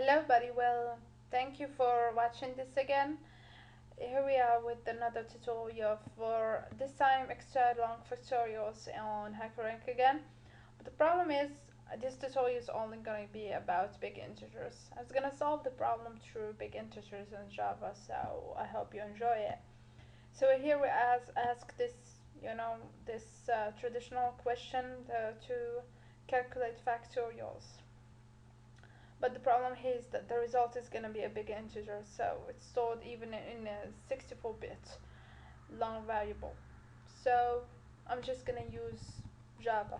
Hello buddy, well thank you for watching this again. Here we are with another tutorial for this time extra long factorials on HackerRank again. But the problem is this tutorial is only going to be about big integers. I was going to solve the problem through big integers in Java, so I hope you enjoy it. So here we ask this, this traditional question to calculate factorials. But the problem here is that the result is going to be a big integer, so it's stored even in a 64-bit long variable. So I'm just going to use Java.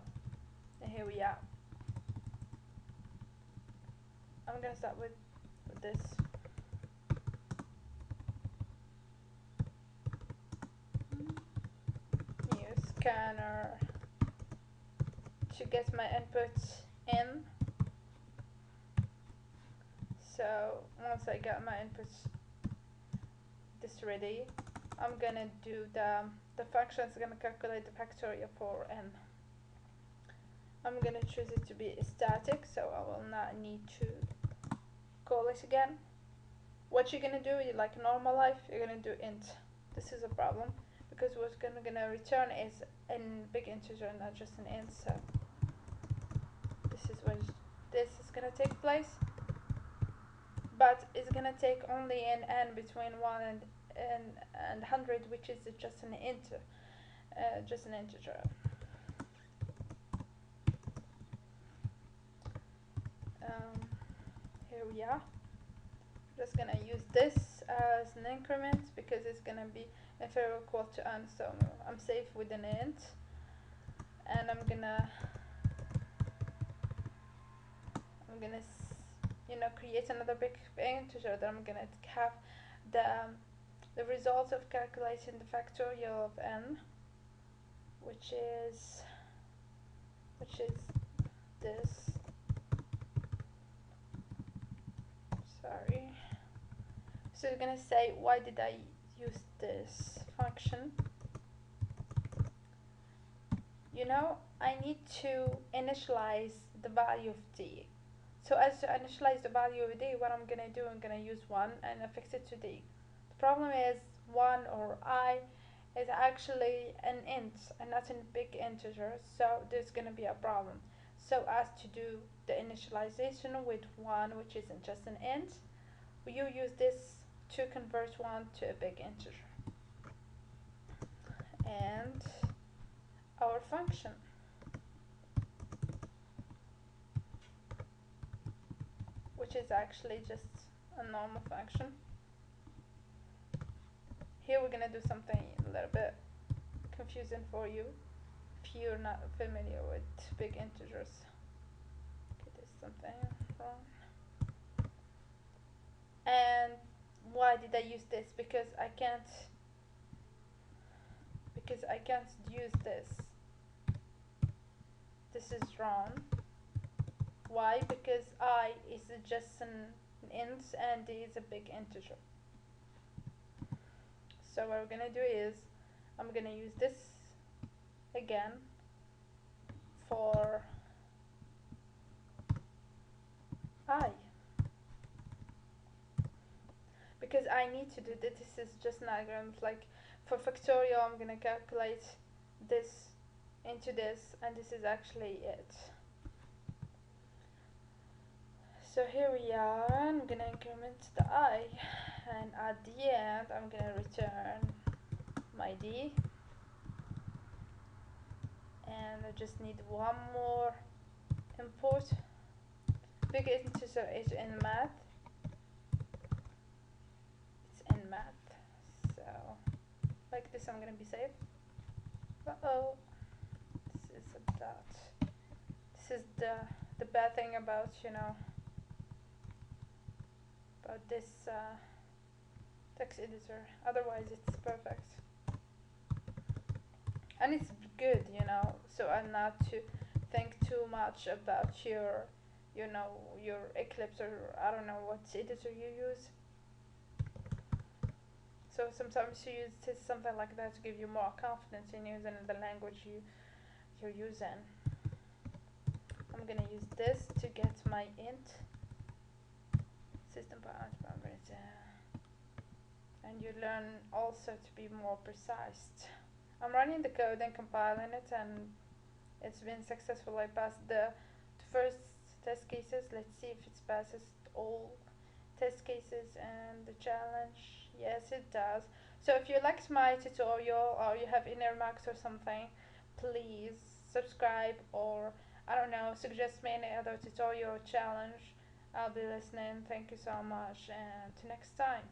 And here we are. I'm going to start with this. Use scanner to get my inputs in. So once I got my inputs this ready, I'm gonna do the function is gonna calculate the factorial for n. I'm gonna choose it to be static, so I will not need to call it again. What you're gonna do, like normal life, you're gonna do int. This is a problem because what's gonna return is a big integer, not just an int. So this is what this is gonna take place. But it's gonna take only an n between 1 and 100, which is just an integer. Here we are. Just gonna use this as an increment because it's gonna be inferior or equal to n, so I'm safe with an int. And I'm gonna create another big integer that I'm gonna have the result of calculating the factorial of n, which is this. Sorry. So you're gonna say, why did I use this function? I need to initialize the value of d. So as to initialize the value of d, what I'm gonna do, I'm gonna use 1 and affix it to d. The problem is 1 or I is actually an int and not a big integer, so there's gonna be a problem. So as to do the initialization with 1, which isn't just an int, you use this to convert 1 to a big integer. And our function, which is actually just a normal function. Here we're gonna do something a little bit confusing for you if you're not familiar with big integers. Okay, there's something wrong. And why did I use this? Because I can't use this. This is wrong. Why? Because I is just an int and d is a big integer. So what we're gonna do is I'm gonna use this again for I, because I need to do this. This is just an algorithm. Like for factorial, I'm gonna calculate this into this, and this is actually it. So here we are. I'm gonna increment the I, and at the end I'm gonna return my d, and I just need one more input. Big integer is in math. It's in math. So like this, I'm gonna be safe. Uh-oh. This is a dot. This is the bad thing about about this text editor. Otherwise it's perfect. And it's good, so I'm not to think too much about your Eclipse, or I don't know what editor you use. So sometimes you use something like that to give you more confidence in using the language you're using. I'm gonna use this to get my int, system parameters, and you learn also to be more precise. I'm running the code and compiling it, and it's been successful. I passed the first test cases. Let's see if it passes all test cases and the challenge. Yes, it does. So if you liked my tutorial or you have inner marks or something, please subscribe, or I don't know, suggest me any other tutorial or challenge. I'll be listening. Thank you so much, and to next time.